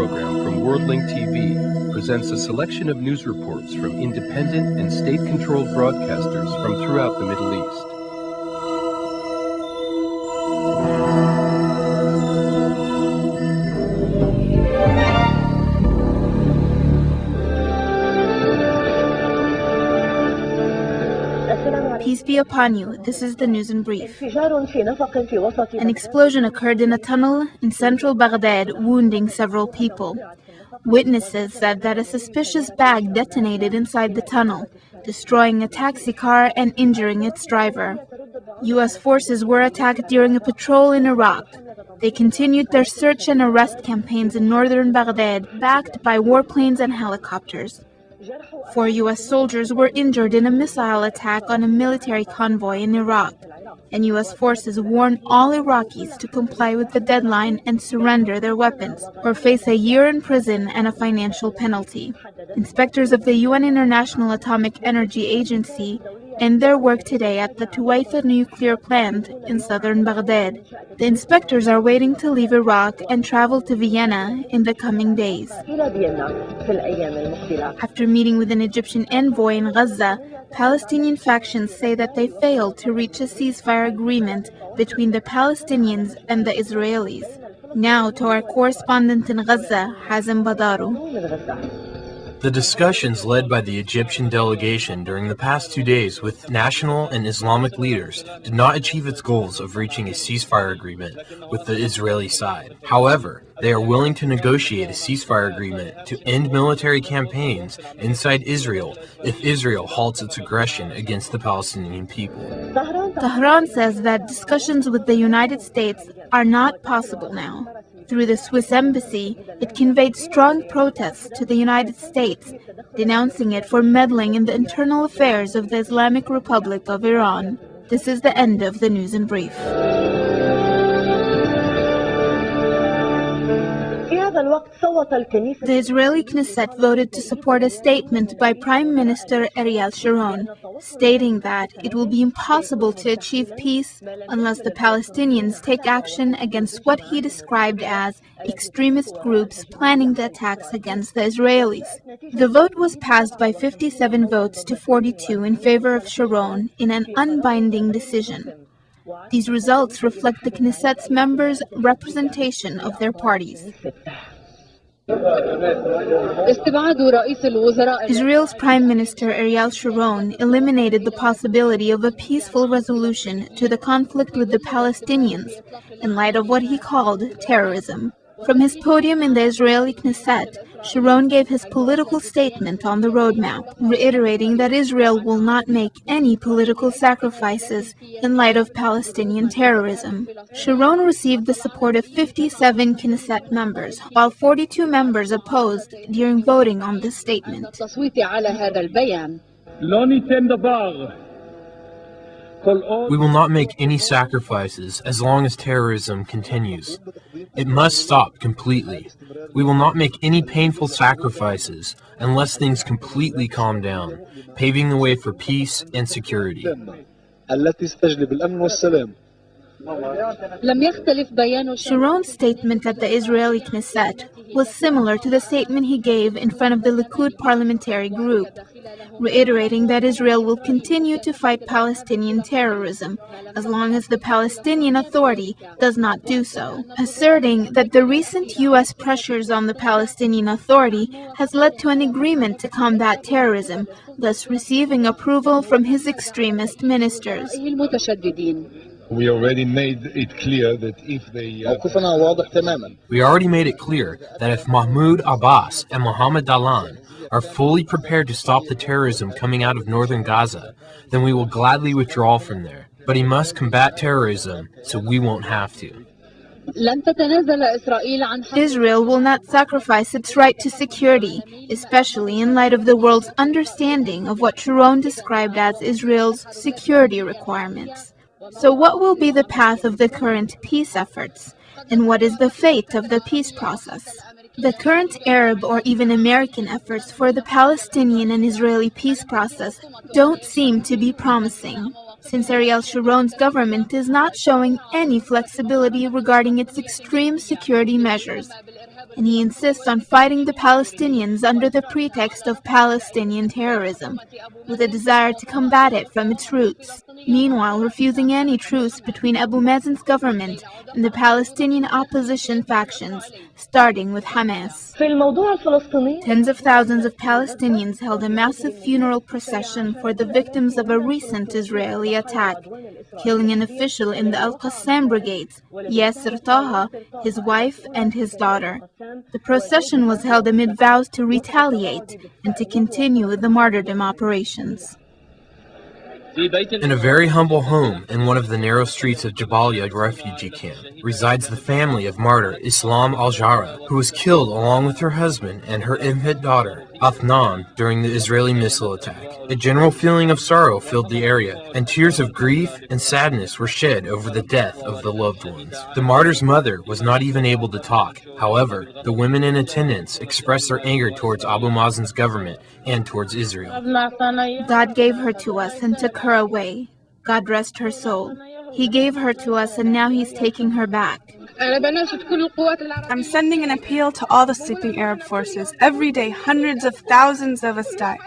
program from Worldlink TV presents a selection of news reports from independent and state-controlled broadcasters from throughout the Middle East. Peace be upon you. This is the news in brief. An explosion occurred in a tunnel in central Baghdad, wounding several people. Witnesses said that a suspicious bag detonated inside the tunnel, destroying a taxi car and injuring its driver. U.S. forces were attacked during a patrol in Iraq. They continued their search and arrest campaigns in northern Baghdad, backed by warplanes and helicopters. 4 U.S. soldiers were injured in a missile attack on a military convoy in Iraq, and U.S. forces warn all Iraqis to comply with the deadline and surrender their weapons, or face a year in prison and a financial penalty. Inspectors of the UN International Atomic Energy Agency end their work today at the Tuwaifa nuclear plant in southern Baghdad. The inspectors are waiting to leave Iraq and travel to Vienna in the coming days. After meeting with an Egyptian envoy in Gaza, Palestinian factions say that they failed to reach a ceasefire agreement between the Palestinians and the Israelis. Now to our correspondent in Gaza, Hazem Badaru. The discussions led by the Egyptian delegation during the past 2 days with national and Islamic leaders did not achieve its goals of reaching a ceasefire agreement with the Israeli side. However, they are willing to negotiate a ceasefire agreement to end military campaigns inside Israel if Israel halts its aggression against the Palestinian people. Tehran says that discussions with the United States are not possible now. Through the Swiss embassy, it conveyed strong protests to the United States, denouncing it for meddling in the internal affairs of the Islamic Republic of Iran. This is the end of the news in brief. The Israeli Knesset voted to support a statement by Prime Minister Ariel Sharon, stating that it will be impossible to achieve peace unless the Palestinians take action against what he described as extremist groups planning the attacks against the Israelis. The vote was passed by 57 votes to 42 in favor of Sharon in an unbinding decision. These results reflect the Knesset's members' representation of their parties. Israel's Prime Minister Ariel Sharon eliminated the possibility of a peaceful resolution to the conflict with the Palestinians in light of what he called terrorism. From his podium in the Israeli Knesset, Sharon gave his political statement on the roadmap, reiterating that Israel will not make any political sacrifices in light of Palestinian terrorism. Sharon received the support of 57 Knesset members, while 42 members opposed during voting on this statement. We will not make any sacrifices as long as terrorism continues. It must stop completely. We will not make any painful sacrifices unless things completely calm down, paving the way for peace and security. Sharon's statement at the Israeli Knesset was similar to the statement he gave in front of the Likud parliamentary group, reiterating that Israel will continue to fight Palestinian terrorism as long as the Palestinian Authority does not do so, asserting that the recent U.S. pressures on the Palestinian Authority has led to an agreement to combat terrorism, thus receiving approval from his extremist ministers. We already made it clear that if Mahmoud Abbas and Mohammed Dalan are fully prepared to stop the terrorism coming out of northern Gaza, then we will gladly withdraw from there. But he must combat terrorism, so we won't have to. Israel will not sacrifice its right to security, especially in light of the world's understanding of what Sharon described as Israel's security requirements. So what will be the path of the current peace efforts? And what is the fate of the peace process? The current Arab or even American efforts for the Palestinian and Israeli peace process don't seem to be promising, since Ariel Sharon's government is not showing any flexibility regarding its extreme security measures. and he insists on fighting the Palestinians under the pretext of Palestinian terrorism, with a desire to combat it from its roots, meanwhile refusing any truce between Abu Mazen's government and the Palestinian opposition factions, starting with Hamas. Tens of thousands of Palestinians held a massive funeral procession for the victims of a recent Israeli attack, killing an official in the Al-Qassam brigades, Yasser Taha, his wife, and his daughter. The procession was held amid vows to retaliate and to continue with the martyrdom operations. In a very humble home in one of the narrow streets of Jabalia refugee camp resides the family of martyr Islam al-Jara, who was killed along with her husband and her infant daughter, Athnan, during the Israeli missile attack. A general feeling of sorrow filled the area, and tears of grief and sadness were shed over the death of the loved ones. The martyr's mother was not even able to talk. However, the women in attendance expressed their anger towards Abu Mazen's government and towards Israel. God gave her to us and took her away. God rest her soul. He gave her to us and now he's taking her back. I'm sending an appeal to all the sleeping Arab forces. Every day, hundreds of thousands of us die.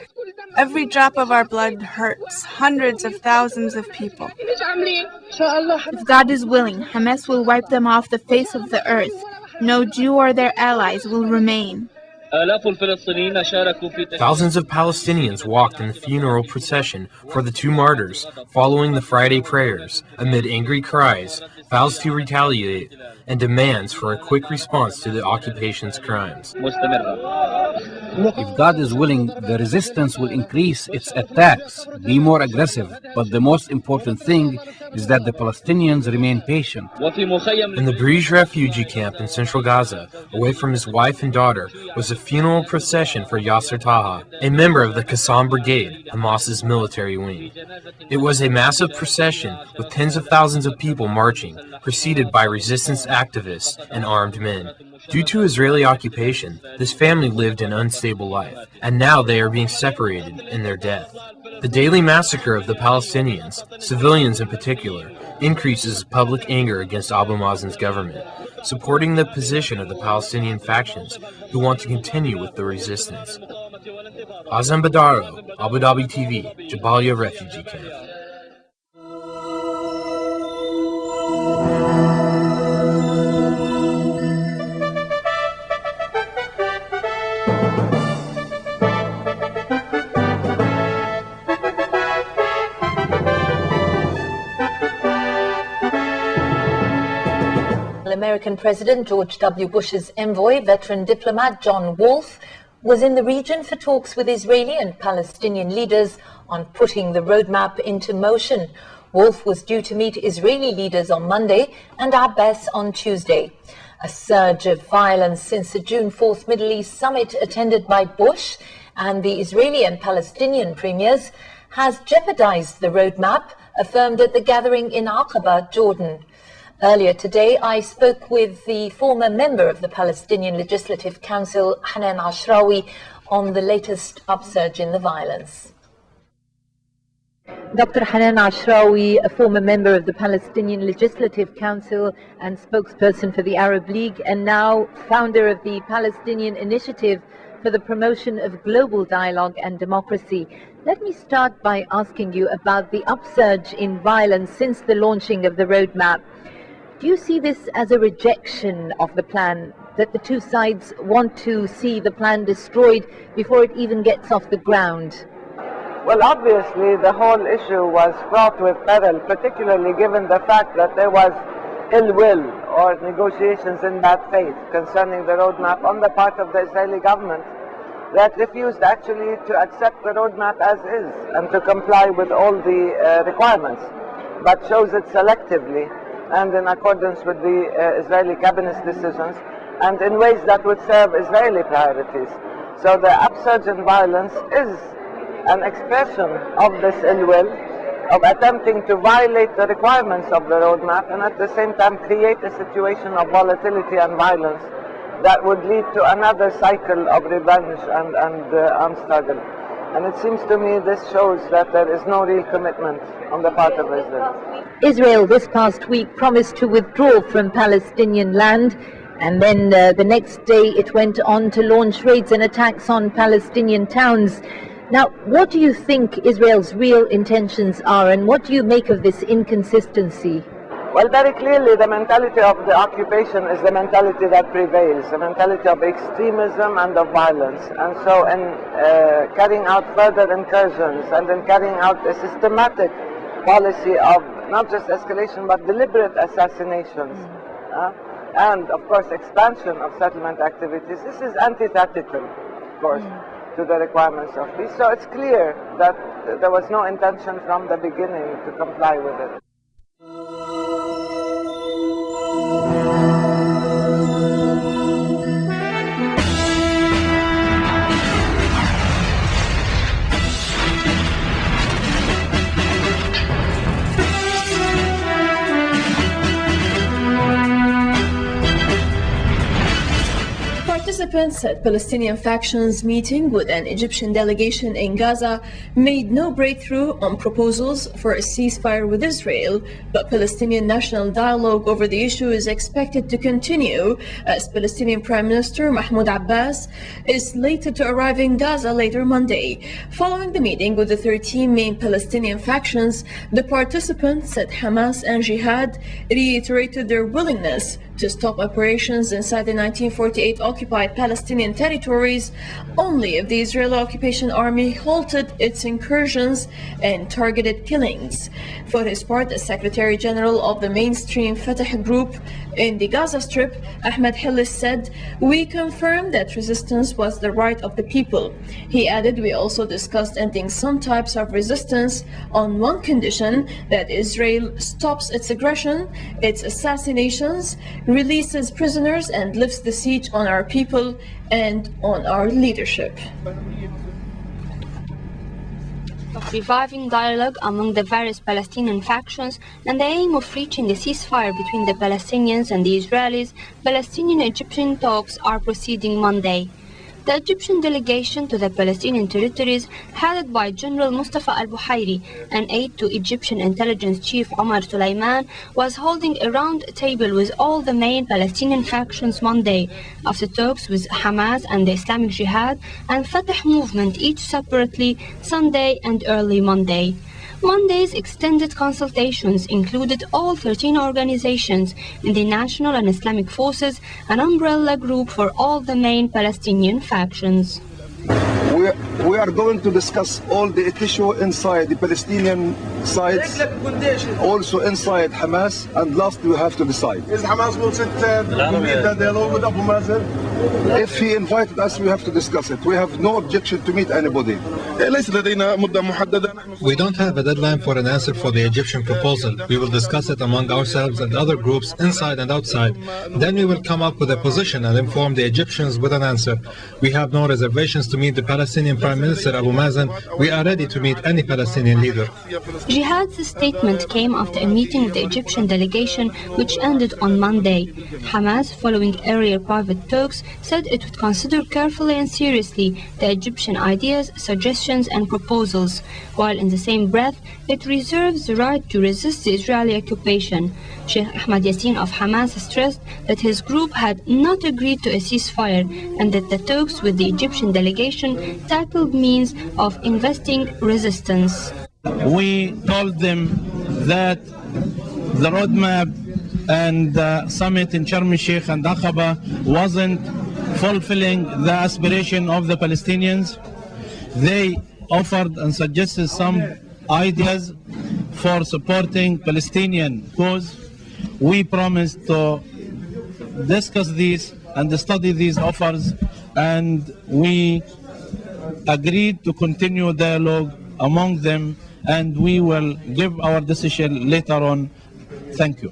Every drop of our blood hurts hundreds of thousands of people. If God is willing, Hamas will wipe them off the face of the earth. No Jew or their allies will remain. Thousands of Palestinians walked in the funeral procession for the two martyrs following the Friday prayers, amid angry cries, vows to retaliate, and demands for a quick response to the occupation's crimes. If God is willing, the resistance will increase its attacks, be more aggressive, but the most important thing is that the Palestinians remain patient. In the Bruges refugee camp in central Gaza, away from his wife and daughter, was a funeral procession for Yasser Taha, a member of the Qassam Brigade, Hamas's military wing. It was a massive procession with tens of thousands of people marching, preceded by resistance activists and armed men. Due to Israeli occupation, this family lived an unstable life, and now they are being separated in their death. The daily massacre of the Palestinians, civilians in particular, increases public anger against Abu Mazen's government, supporting the position of the Palestinian factions who want to continue with the resistance. Azam Badaro, Abu Dhabi TV, Jabalia refugee camp. American President George W. Bush's envoy, veteran diplomat John Wolfe, was in the region for talks with Israeli and Palestinian leaders on putting the roadmap into motion. Wolfe was due to meet Israeli leaders on Monday and Abbas on Tuesday. A surge of violence since the June 4th Middle East summit attended by Bush and the Israeli and Palestinian premiers has jeopardized the roadmap, affirmed at the gathering in Aqaba, Jordan. Earlier today, I spoke with the former member of the Palestinian Legislative Council, Hanan Ashrawi, on the latest upsurge in the violence. Dr. Hanan Ashrawi, a former member of the Palestinian Legislative Council and spokesperson for the Arab League, and now founder of the Palestinian Initiative for the Promotion of Global Dialogue and Democracy. Let me start by asking you about the upsurge in violence since the launching of the roadmap. Do you see this as a rejection of the plan, that the two sides want to see the plan destroyed before it even gets off the ground? Well, obviously, the whole issue was fraught with peril, particularly given the fact that there was ill will or negotiations in bad faith concerning the roadmap on the part of the Israeli government that refused actually to accept the roadmap as is and to comply with all the requirements, but chose it selectively and in accordance with the Israeli cabinet's decisions and in ways that would serve Israeli priorities. So the upsurge in violence is an expression of this ill will, of attempting to violate the requirements of the roadmap and at the same time create a situation of volatility and violence that would lead to another cycle of revenge and armed struggle. And it seems to me this shows that there is no real commitment on the part of Israel. Israel this past week promised to withdraw from Palestinian land And then the next day it went on to launch raids and attacks on Palestinian towns. Now, what do you think Israel's real intentions are, and what do you make of this inconsistency? Well, very clearly the mentality of the occupation is the mentality that prevails, the mentality of extremism and of violence. And so in carrying out further incursions and in carrying out a systematic policy of not just escalation but deliberate assassinations, and of course expansion of settlement activities, this is antithetical, of course, to the requirements of peace. So it's clear that there was no intention from the beginning to comply with it. Participants at Palestinian factions meeting with an Egyptian delegation in Gaza made no breakthrough on proposals for a ceasefire with Israel, but Palestinian national dialogue over the issue is expected to continue as Palestinian Prime Minister Mahmoud Abbas is slated to arrive in Gaza later Monday. Following the meeting with the 13 main Palestinian factions, the participants at Hamas and Jihad reiterated their willingness to stop operations inside the 1948 occupied Palestinian territories only if the Israeli occupation army halted its incursions and targeted killings. For his part, the Secretary General of the mainstream Fatah group in the Gaza Strip, Ahmed Hillis, said, "We confirm that resistance was the right of the people." He added, "We also discussed ending some types of resistance on one condition, that Israel stops its aggression, its assassinations, releases prisoners and lifts the siege on our people and on our leadership." Of reviving dialogue among the various Palestinian factions and the aim of reaching a ceasefire between the Palestinians and the Israelis, Palestinian-Egyptian talks are proceeding Monday. The Egyptian delegation to the Palestinian territories, headed by General Mustafa al-Buhairi, an aide to Egyptian intelligence chief Omar Suleiman, was holding a round table with all the main Palestinian factions Monday, after talks with Hamas and the Islamic Jihad and Fatah movement, each separately, Sunday and early Monday. Monday's extended consultations included all 13 organizations in the National and Islamic Forces, an umbrella group for all the main Palestinian factions. We are going to discuss all the issue inside the Palestinian sides, also inside Hamas, and last we have to decide. Is Hamas will sit the dialogue with Abu Mazen? If he invited us, we have to discuss it. We have no objection to meet anybody. We don't have a deadline for an answer for the Egyptian proposal. We will discuss it among ourselves and other groups inside and outside. Then we will come up with a position and inform the Egyptians with an answer. We have no reservations to meet the Palestinian Prime Minister Abu Mazen. We are ready to meet any Palestinian leader. Jihad's statement came after a meeting with the Egyptian delegation which ended on Monday. Hamas, following earlier private talks, said it would consider carefully and seriously the Egyptian ideas, suggestions and proposals, while in the same breath it reserves the right to resist the Israeli occupation. Sheikh Ahmad Yassin of Hamas stressed that his group had not agreed to a ceasefire and that the talks with the Egyptian delegation tackled means of investing resistance. We told them that the roadmap and the summit in Sharm el-Sheikh and Aqaba wasn't fulfilling the aspiration of the Palestinians. They offered and suggested some ideas for supporting Palestinian cause. We promised to discuss these and study these offers, and we agreed to continue dialogue among them, and we will give our decision later on. Thank you.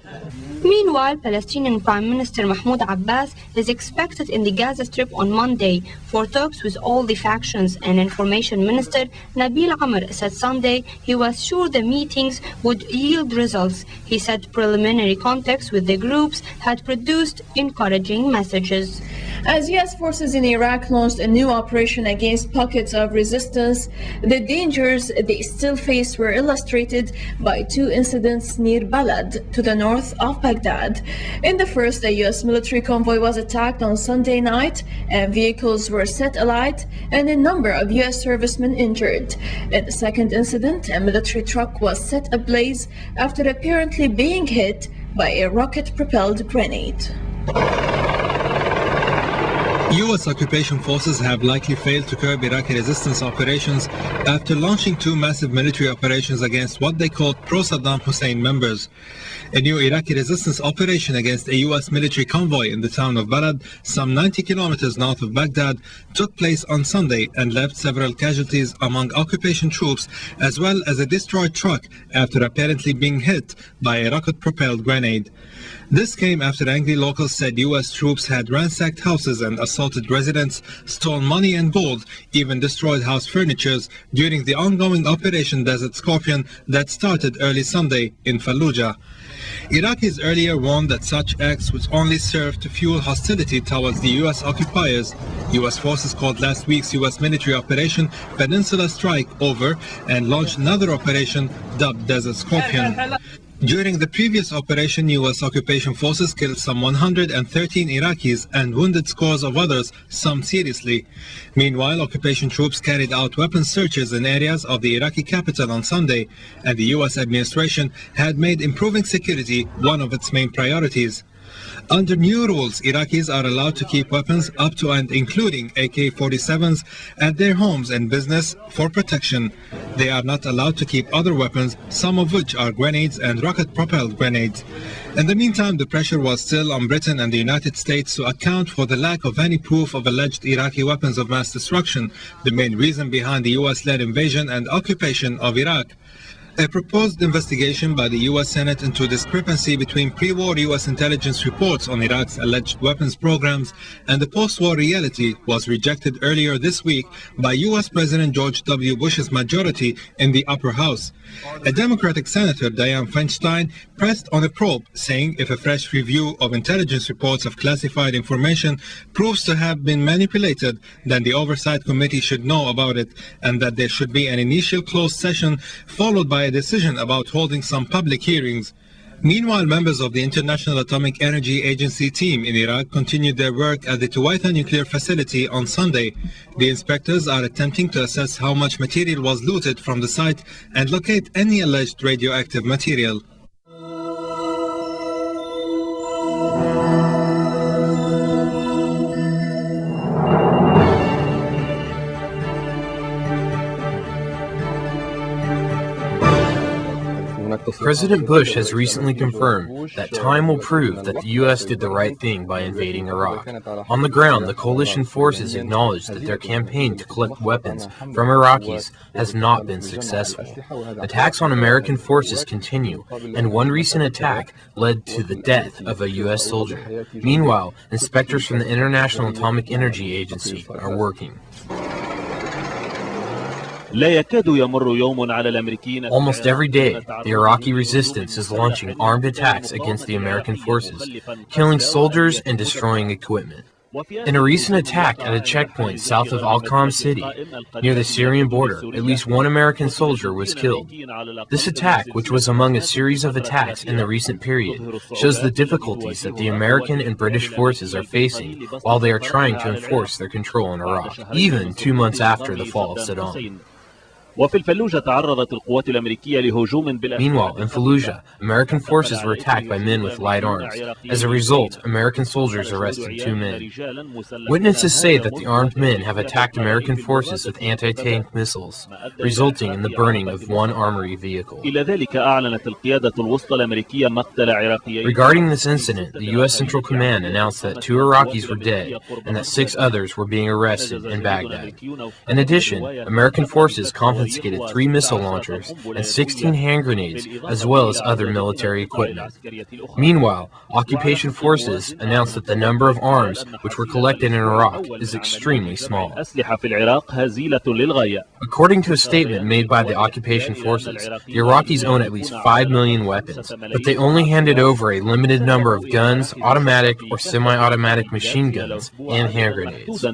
Meanwhile, Palestinian Prime Minister Mahmoud Abbas is expected in the Gaza Strip on Monday for talks with all the factions, and Information Minister Nabil Amr said Sunday he was sure the meetings would yield results. He said preliminary contacts with the groups had produced encouraging messages. As U.S. forces in Iraq launched a new operation against pockets of resistance, the dangers they still face were illustrated by two incidents near Balad, to the north of Baghdad. In the first, a U.S. military convoy was attacked on Sunday night, and vehicles were set alight, and a number of U.S. servicemen injured. In the second incident, a military truck was set ablaze after apparently being hit by a rocket-propelled grenade. U.S. occupation forces have likely failed to curb Iraqi resistance operations after launching two massive military operations against what they called pro-Saddam Hussein members. A new Iraqi resistance operation against a U.S. military convoy in the town of Balad, some 90 kilometers north of Baghdad, took place on Sunday and left several casualties among occupation troops, as well as a destroyed truck after apparently being hit by a rocket-propelled grenade. This came after angry locals said U.S. troops had ransacked houses and assaulted residents, stolen money and gold, even destroyed house furniture during the ongoing Operation Desert Scorpion that started early Sunday in Fallujah. Iraqis earlier warned that such acts would only serve to fuel hostility towards the U.S. occupiers. U.S. forces called last week's U.S. military operation Peninsula Strike over and launched another operation dubbed Desert Scorpion. During the previous operation, U.S. occupation forces killed some 113 Iraqis and wounded scores of others, some seriously. Meanwhile, occupation troops carried out weapons searches in areas of the Iraqi capital on Sunday, and the U.S. administration had made improving security one of its main priorities. Under new rules, Iraqis are allowed to keep weapons up to and including AK-47s at their homes and business for protection. They are not allowed to keep other weapons, some of which are grenades and rocket-propelled grenades. In the meantime, the pressure was still on Britain and the United States to account for the lack of any proof of alleged Iraqi weapons of mass destruction, the main reason behind the US-led invasion and occupation of Iraq. A proposed investigation by the U.S. Senate into a discrepancy between pre-war U.S. intelligence reports on Iraq's alleged weapons programs and the post-war reality was rejected earlier this week by U.S. President George W. Bush's majority in the upper house. A Democratic Senator, Dianne Feinstein, pressed on a probe, saying if a fresh review of intelligence reports of classified information proves to have been manipulated, then the Oversight Committee should know about it, and that there should be an initial closed session followed by a decision about holding some public hearings. Meanwhile, members of the International Atomic Energy Agency team in Iraq continued their work at the Tuwaitha nuclear facility on Sunday. The inspectors are attempting to assess how much material was looted from the site and locate any alleged radioactive material. President Bush has recently confirmed that time will prove that the U.S. did the right thing by invading Iraq. On the ground, the coalition forces acknowledged that their campaign to collect weapons from Iraqis has not been successful. Attacks on American forces continue, and one recent attack led to the death of a U.S. soldier. Meanwhile, inspectors from the International Atomic Energy Agency are working. Almost every day, the Iraqi resistance is launching armed attacks against the American forces, killing soldiers and destroying equipment. In a recent attack at a checkpoint south of Al-Qam city, near the Syrian border, at least one American soldier was killed. This attack, which was among a series of attacks in the recent period, shows the difficulties that the American and British forces are facing while they are trying to enforce their control in Iraq, even 2 months after the fall of Saddam. Meanwhile, in Fallujah, American forces were attacked by men with light arms. As a result, American soldiers arrested 2 men. Witnesses say that the armed men have attacked American forces with anti-tank missiles, resulting in the burning of 1 armory vehicle. Regarding this incident, the U.S. Central Command announced that 2 Iraqis were dead and that 6 others were being arrested in Baghdad. In addition, American forces compensated confiscated 3 missile launchers and 16 hand grenades, as well as other military equipment. Meanwhile, occupation forces announced that the number of arms which were collected in Iraq is extremely small. According to a statement made by the occupation forces, the Iraqis own at least 5 million weapons, but they only handed over a limited number of guns, automatic or semi-automatic machine guns, and hand grenades.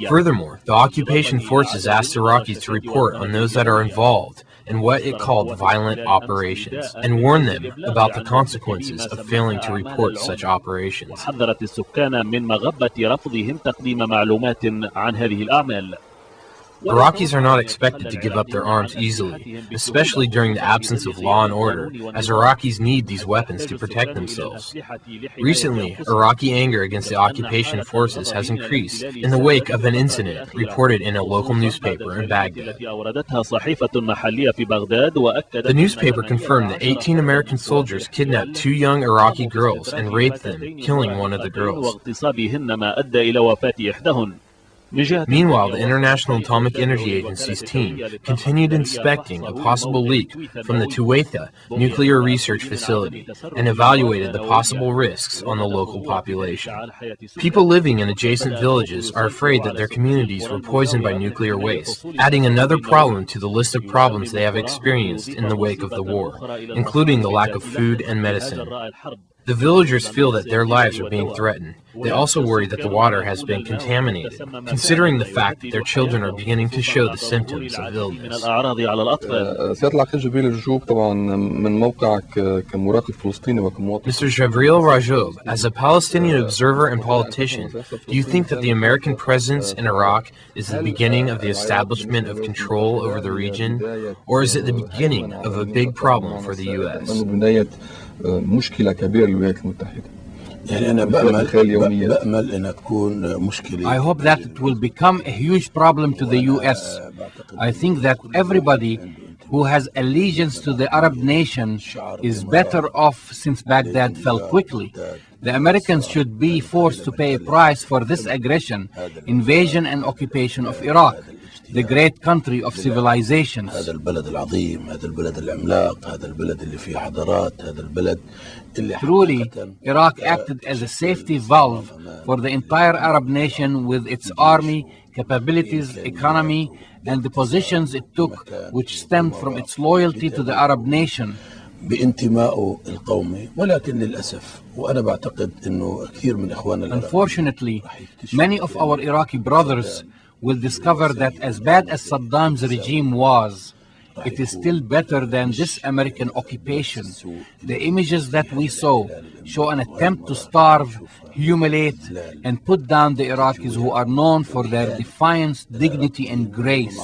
Furthermore, the occupation forces asked Iraqis to report on those that are involved in what it called violent operations, and warned them about the consequences of failing to report such operations. Iraqis are not expected to give up their arms easily, especially during the absence of law and order, as Iraqis need these weapons to protect themselves. Recently, Iraqi anger against the occupation forces has increased in the wake of an incident reported in a local newspaper in Baghdad. The newspaper confirmed that 18 American soldiers kidnapped 2 young Iraqi girls and raped them, killing one of the girls. Meanwhile, the International Atomic Energy Agency's team continued inspecting a possible leak from the Tuwaitha nuclear research facility and evaluated the possible risks on the local population. People living in adjacent villages are afraid that their communities were poisoned by nuclear waste, adding another problem to the list of problems they have experienced in the wake of the war, including the lack of food and medicine. The villagers feel that their lives are being threatened. They also worry that the water has been contaminated, considering the fact that their children are beginning to show the symptoms of illness. Mr. Jabril Rajoub, as a Palestinian observer and politician, do you think that the American presence in Iraq is the beginning of the establishment of control over the region, or is it the beginning of a big problem for the U.S.? مشكلة كبيرة للولايات المتحدة. I hope that it will become a huge problem to the US. I think that everybody who has allegiance to the Arab nation is better off since Baghdad fell quickly. The Americans should be forced to pay a price for this aggression, invasion and occupation of Iraq, the great country of civilizations. Truly, Iraq acted as a safety valve for the entire Arab nation with its army, capabilities, economy, and the positions it took, which stemmed from its loyalty to the Arab nation. Unfortunately, many of our Iraqi brothers will discover that as bad as Saddam's regime was, it is still better than this American occupation. The images that we saw show an attempt to starve, humiliate, and put down the Iraqis who are known for their defiance, dignity, and grace.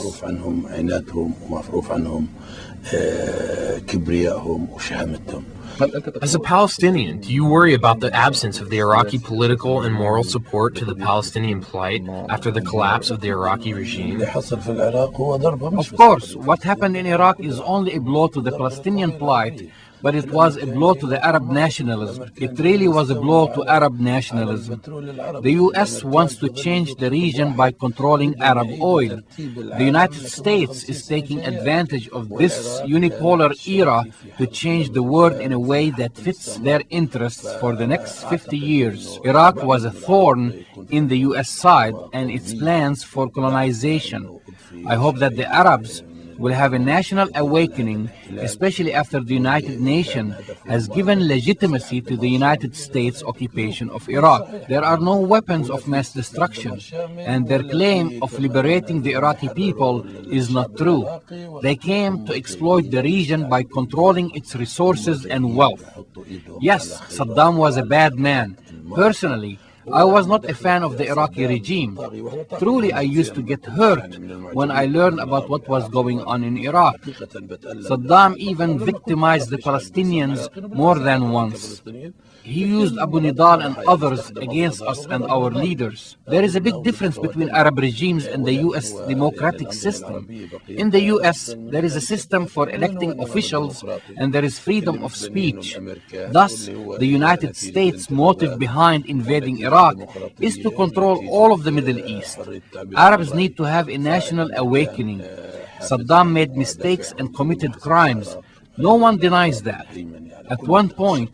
As a Palestinian, do you worry about the absence of the Iraqi political and moral support to the Palestinian plight after the collapse of the Iraqi regime? Of course, what happened in Iraq is only a blow to the Palestinian plight, but it was a blow to the Arab nationalism. It really was a blow to Arab nationalism. The US wants to change the region by controlling Arab oil. The United States is taking advantage of this unipolar era to change the world in a way that fits their interests for the next 50 years. Iraq was a thorn in the US side and its plans for colonization. I hope that the Arabs will have a national awakening, especially after the United Nations has given legitimacy to the United States occupation of Iraq. There are no weapons of mass destruction, and their claim of liberating the Iraqi people is not true. They came to exploit the region by controlling its resources and wealth. Yes, Saddam was a bad man. Personally, I was not a fan of the Iraqi regime. Truly, I used to get hurt when I learned about what was going on in Iraq. Saddam even victimized the Palestinians more than once. He used Abu Nidal and others against us and our leaders. There is a big difference between Arab regimes and the US democratic system. In the US, there is a system for electing officials and there is freedom of speech. Thus, the United States' motive behind invading Iraq Iraq is to control all of the Middle East. Arabs need to have a national awakening. Saddam made mistakes and committed crimes. No one denies that. At one point,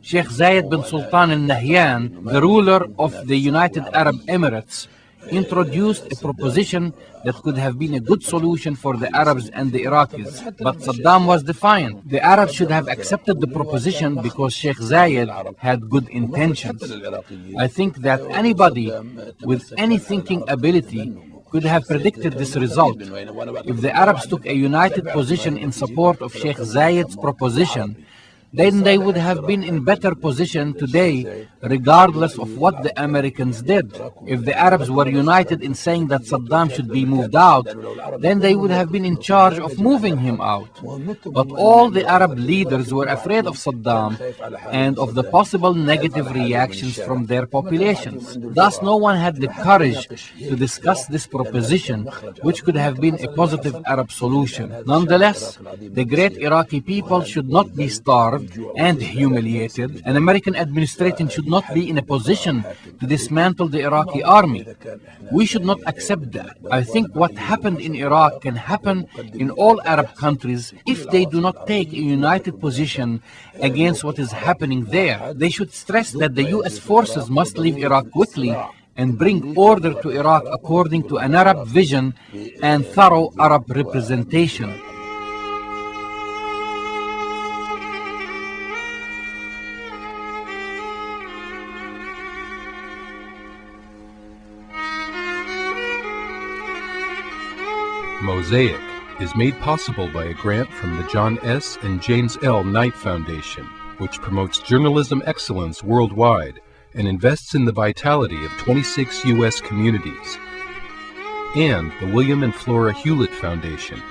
Sheikh Zayed bin Sultan Al Nahyan, the ruler of the United Arab Emirates, introduced a proposition that could have been a good solution for the Arabs and the Iraqis. But Saddam was defiant. The Arabs should have accepted the proposition because Sheikh Zayed had good intentions. I think that anybody with any thinking ability could have predicted this result. If the Arabs took a united position in support of Sheikh Zayed's proposition, then they would have been in better position today, regardless of what the Americans did. If the Arabs were united in saying that Saddam should be moved out, then they would have been in charge of moving him out. But all the Arab leaders were afraid of Saddam and of the possible negative reactions from their populations. Thus, no one had the courage to discuss this proposition, which could have been a positive Arab solution. Nonetheless, the great Iraqi people should not be starved and humiliated. An American administration should not be in a position to dismantle the Iraqi army. We should not accept that. I think what happened in Iraq can happen in all Arab countries if they do not take a united position against what is happening there. They should stress that the US forces must leave Iraq quickly and bring order to Iraq according to an Arab vision and thorough Arab representation. Mosaic is made possible by a grant from the John S. and James L. Knight Foundation, which promotes journalism excellence worldwide and invests in the vitality of 26 U.S. communities, and the William and Flora Hewlett Foundation,